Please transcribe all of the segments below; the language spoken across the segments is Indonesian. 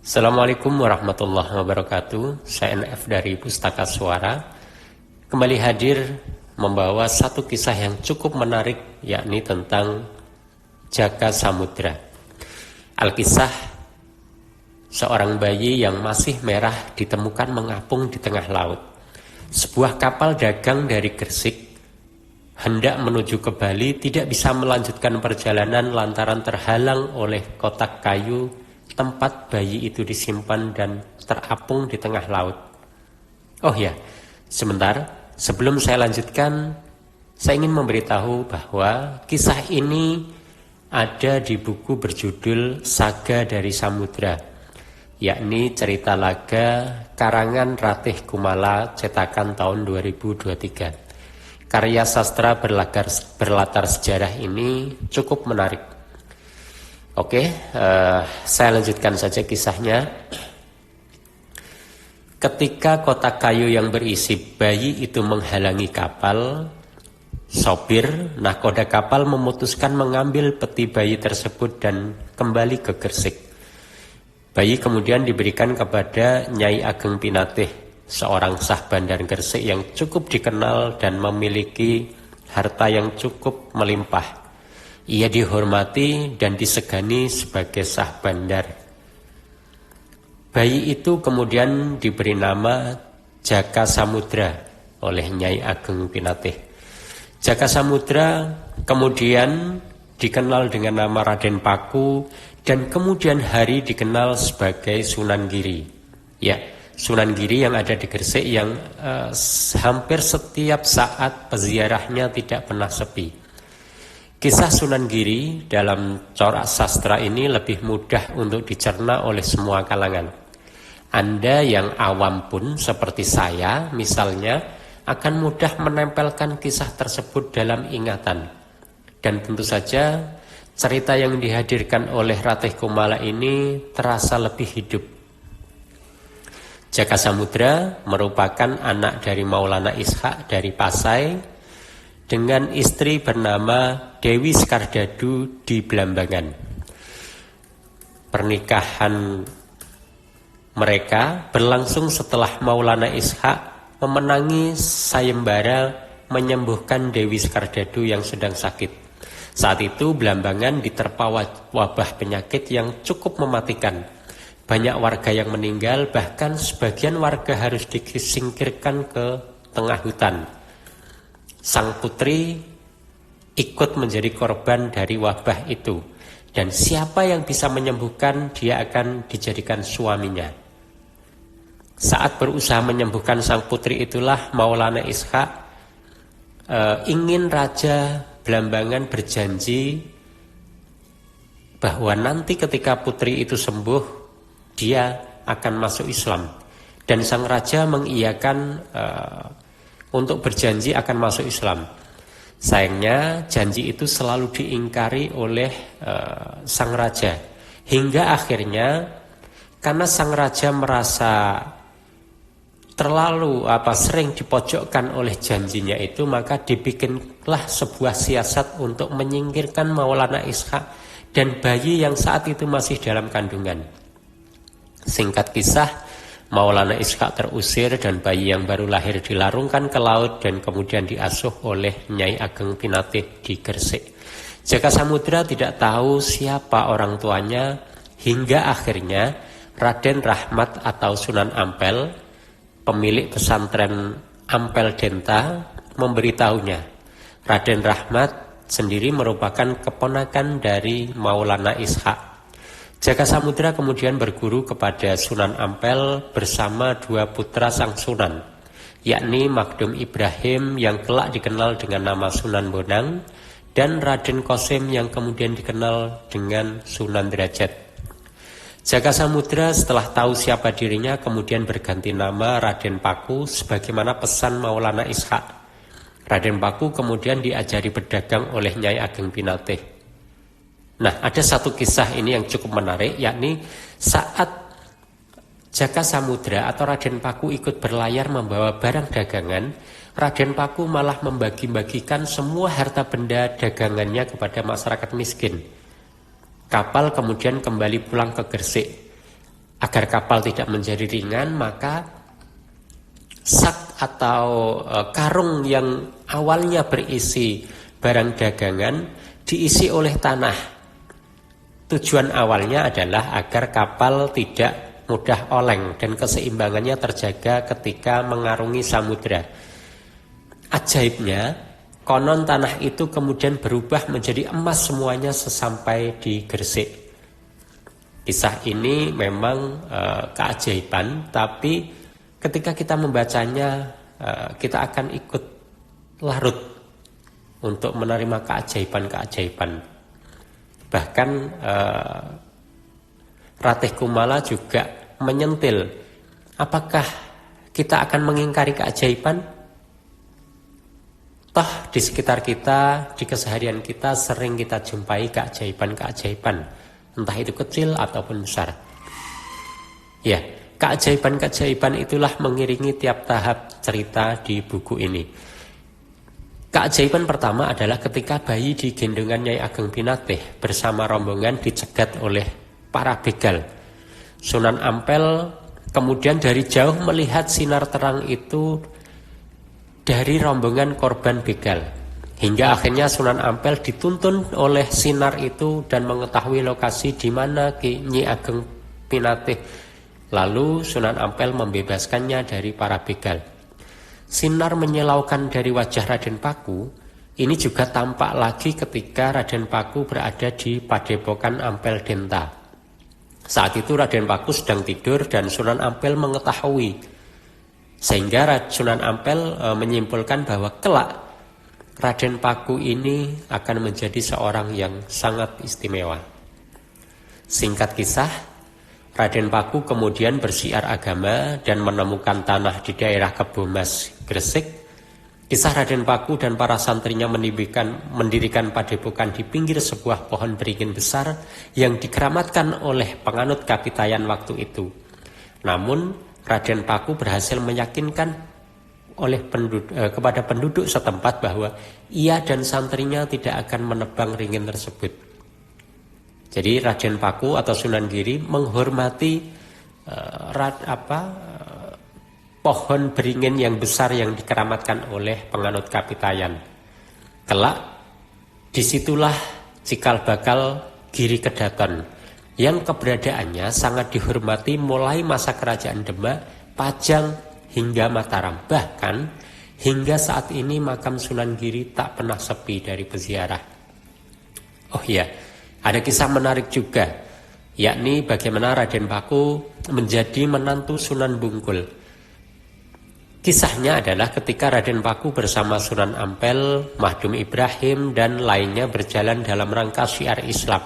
Assalamualaikum warahmatullahi wabarakatuh. Saya NF dari Pustaka Suara kembali hadir membawa satu kisah yang cukup menarik, yakni tentang Jaka Samudra. Alkisah seorang bayi yang masih merah ditemukan mengapung di tengah laut. Sebuah kapal dagang dari Gresik hendak menuju ke Bali tidak bisa melanjutkan perjalanan lantaran terhalang oleh kotak kayu tempat bayi itu disimpan dan terapung di tengah laut. Oh ya, sebentar, sebelum saya lanjutkan, saya ingin memberitahu bahwa kisah ini ada di buku berjudul Saga dari Samudra, yakni cerita laga karangan Ratih Kumala cetakan tahun 2023. Karya sastra berlatar sejarah ini cukup menarik. Oke, saya lanjutkan saja kisahnya. Ketika kotak kayu yang berisi bayi itu menghalangi kapal, sopir nahkoda kapal memutuskan mengambil peti bayi tersebut dan kembali ke Gresik. Bayi kemudian diberikan kepada Nyai Ageng Pinatih, seorang sah bandar Gresik yang cukup dikenal dan memiliki harta yang cukup melimpah. Ia dihormati dan disegani sebagai sah bandar. Bayi itu kemudian diberi nama Jaka Samudra oleh Nyai Ageng Pinatih. Jaka Samudra kemudian dikenal dengan nama Raden Paku dan kemudian hari dikenal sebagai Sunan Giri. Ya, Sunan Giri yang ada di Gresik yang hampir setiap saat peziarahnya tidak pernah sepi. Kisah Sunan Giri dalam corak sastra ini lebih mudah untuk dicerna oleh semua kalangan. Anda yang awam pun seperti saya misalnya akan mudah menempelkan kisah tersebut dalam ingatan. Dan tentu saja cerita yang dihadirkan oleh Ratih Kumala ini terasa lebih hidup. Jaka Samudra merupakan anak dari Maulana Ishak dari Pasai dengan istri bernama Dewi Skardadu di Blambangan. Pernikahan mereka berlangsung setelah Maulana Ishak memenangi sayembara menyembuhkan Dewi Skardadu yang sedang sakit. Saat itu Blambangan diterpa wabah penyakit yang cukup mematikan. Banyak warga yang meninggal, bahkan sebagian warga harus disingkirkan ke tengah hutan. Sang putri ikut menjadi korban dari wabah itu, dan siapa yang bisa menyembuhkan dia akan dijadikan suaminya. Saat berusaha menyembuhkan sang putri itulah Maulana Ishak ingin Raja Blambangan berjanji bahwa nanti ketika putri itu sembuh dia akan masuk Islam, dan sang raja mengiyakan untuk berjanji akan masuk Islam. Sayangnya janji itu selalu diingkari oleh sang raja. Hingga akhirnya karena sang raja merasa terlalu sering dipojokkan oleh janjinya itu, maka dibikinlah sebuah siasat untuk menyingkirkan Maulana Ishak dan bayi yang saat itu masih dalam kandungan. Singkat kisah, Maulana Ishak terusir dan bayi yang baru lahir dilarungkan ke laut dan kemudian diasuh oleh Nyai Ageng Pinatih di Gresik. Jaka Samudra tidak tahu siapa orang tuanya hingga akhirnya Raden Rahmat atau Sunan Ampel, pemilik pesantren Ampel Denta, memberitahunya. Raden Rahmat sendiri merupakan keponakan dari Maulana Ishak. Jaka Samudra kemudian berguru kepada Sunan Ampel bersama dua putra sang Sunan, yakni Magdum Ibrahim yang kelak dikenal dengan nama Sunan Bonang dan Raden Kosim yang kemudian dikenal dengan Sunan Derajat. Jaka Samudra setelah tahu siapa dirinya kemudian berganti nama Raden Paku sebagaimana pesan Maulana Ishak. Raden Paku kemudian diajari berdagang oleh Nyai Ageng Pinatih. Nah, ada satu kisah ini yang cukup menarik, yakni saat Jaka Samudra atau Raden Paku ikut berlayar membawa barang dagangan, Raden Paku malah membagi-bagikan semua harta benda dagangannya kepada masyarakat miskin. Kapal kemudian kembali pulang ke Gresik. agar kapal tidak menjadi ringan, maka sak atau karung yang awalnya berisi barang dagangan diisi oleh tanah. Tujuan awalnya adalah agar kapal tidak mudah oleng dan keseimbangannya terjaga ketika mengarungi samudra. Ajaibnya, konon tanah itu kemudian berubah menjadi emas semuanya sesampai di Gresik. Kisah ini memang keajaiban, tapi ketika kita membacanya, kita akan ikut larut untuk menerima keajaiban-keajaiban. Bahkan Ratih Kumala juga menyentil, apakah kita akan mengingkari keajaiban? Toh di sekitar kita, di keseharian kita sering kita jumpai keajaiban-keajaiban, entah itu kecil ataupun besar. Ya, keajaiban-keajaiban itulah mengiringi tiap tahap cerita di buku ini. Keajaiban pertama adalah ketika bayi di gendongan Nyai Ageng Pinatih bersama rombongan dicegat oleh para begal. Sunan Ampel kemudian dari jauh melihat sinar terang itu dari rombongan korban begal. Hingga akhirnya Sunan Ampel dituntun oleh sinar itu dan mengetahui lokasi di mana Nyai Ageng Pinatih. Lalu Sunan Ampel membebaskannya dari para begal. Sinar menyilaukan dari wajah Raden Paku ini juga tampak lagi ketika Raden Paku berada di Padepokan Ampel Denta. Saat itu Raden Paku sedang tidur dan Sunan Ampel mengetahui, sehingga Sunan Ampel menyimpulkan bahwa kelak Raden Paku ini akan menjadi seorang yang sangat istimewa. Singkat kisah, Raden Paku kemudian bersiar agama dan menemukan tanah di daerah Kebomas, Gresik. Kisah Raden Paku dan para santrinya mendirikan padepokan di pinggir sebuah pohon beringin besar yang dikeramatkan oleh penganut Kapitayan waktu itu. Namun Raden Paku berhasil meyakinkan kepada penduduk setempat bahwa ia dan santrinya tidak akan menebang ringin tersebut. Jadi Raden Paku atau Sunan Giri menghormati pohon beringin yang besar yang dikeramatkan oleh penganut Kapitayan. Kelak disitulah cikal bakal Giri Kedaton yang keberadaannya sangat dihormati mulai masa kerajaan Demak, Pajang hingga Mataram. Bahkan hingga saat ini makam Sunan Giri tak pernah sepi dari peziarah. Oh iya, ada kisah menarik juga, yakni bagaimana Raden Paku menjadi menantu Sunan Bungkul. Kisahnya adalah ketika Raden Paku bersama Sunan Ampel, Mahdum Ibrahim, dan lainnya berjalan dalam rangka syiar Islam.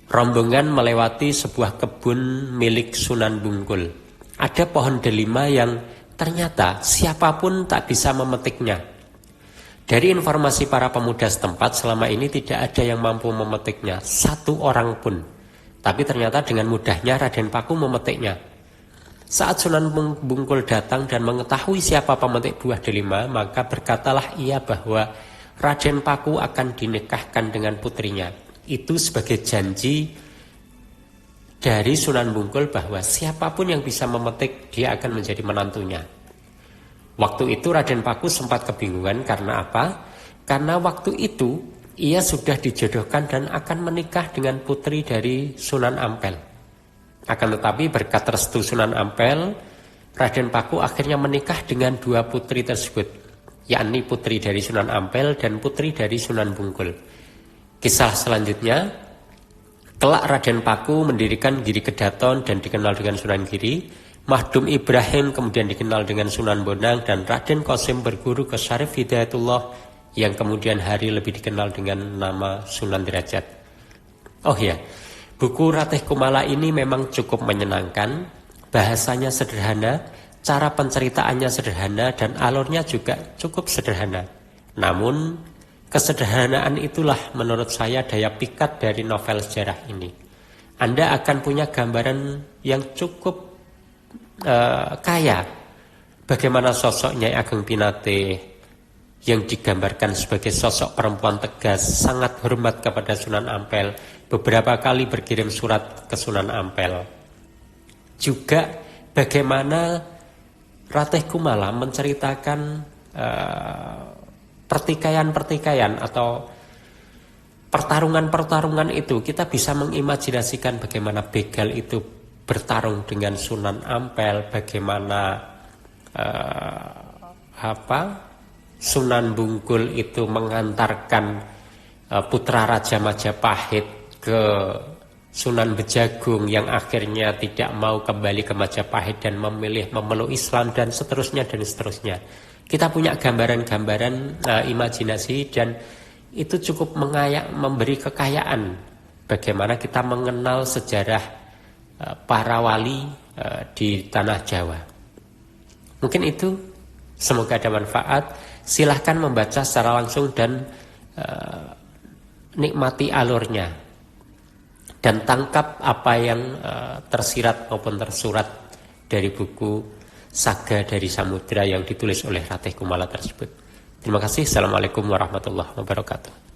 Rombongan melewati sebuah kebun milik Sunan Bungkul. Ada pohon delima yang ternyata siapapun tak bisa memetiknya. Dari informasi para pemuda setempat, selama ini tidak ada yang mampu memetiknya, satu orang pun. Tapi ternyata dengan mudahnya Raden Paku memetiknya. Saat Sunan Bungkul datang dan mengetahui siapa pemetik buah delima, maka berkatalah ia bahwa Raden Paku akan dinikahkan dengan putrinya. Itu sebagai janji dari Sunan Bungkul bahwa siapapun yang bisa memetik, dia akan menjadi menantunya. Waktu itu Raden Paku sempat kebingungan karena apa? Karena waktu itu ia sudah dijodohkan dan akan menikah dengan putri dari Sunan Ampel. Akan tetapi berkat restu Sunan Ampel, Raden Paku akhirnya menikah dengan dua putri tersebut, yakni putri dari Sunan Ampel dan putri dari Sunan Bungkul. Kisah selanjutnya, kelak Raden Paku mendirikan Giri Kedaton dan dikenal dengan Sunan Giri. Mahdum Ibrahim kemudian dikenal dengan Sunan Bonang, dan Raden Qasim berguru ke Syarif Hidayatullah yang kemudian hari lebih dikenal dengan nama Sunan Derajat. Oh ya, buku Ratih Kumala ini memang cukup menyenangkan, bahasanya sederhana, cara penceritaannya sederhana, dan alurnya juga cukup sederhana. Namun kesederhanaan itulah menurut saya daya pikat dari novel sejarah ini. Anda akan punya gambaran yang cukup kaya bagaimana sosok Nyai Ageng Pinatih yang digambarkan sebagai sosok perempuan tegas, sangat hormat kepada Sunan Ampel, beberapa kali berkirim surat ke Sunan Ampel. juga bagaimana Ratih Kumala menceritakan pertikaian-pertikaian atau pertarungan-pertarungan itu. Kita bisa mengimajinasikan bagaimana begal itu bertarung dengan Sunan Ampel, bagaimana Sunan Bungkul itu mengantarkan putra Raja Majapahit ke Sunan Bejagung yang akhirnya tidak mau kembali ke Majapahit dan memilih memeluk Islam, dan seterusnya dan seterusnya. Kita punya gambaran-gambaran imajinasi, dan itu cukup memberi kekayaan bagaimana kita mengenal sejarah para wali di tanah Jawa. Mungkin itu, semoga ada manfaat. Silahkan membaca secara langsung dan nikmati alurnya, dan tangkap apa yang tersirat maupun tersurat dari buku Saga dari Samudra yang ditulis oleh Ratih Kumala tersebut. Terima kasih. Assalamualaikum warahmatullahi wabarakatuh.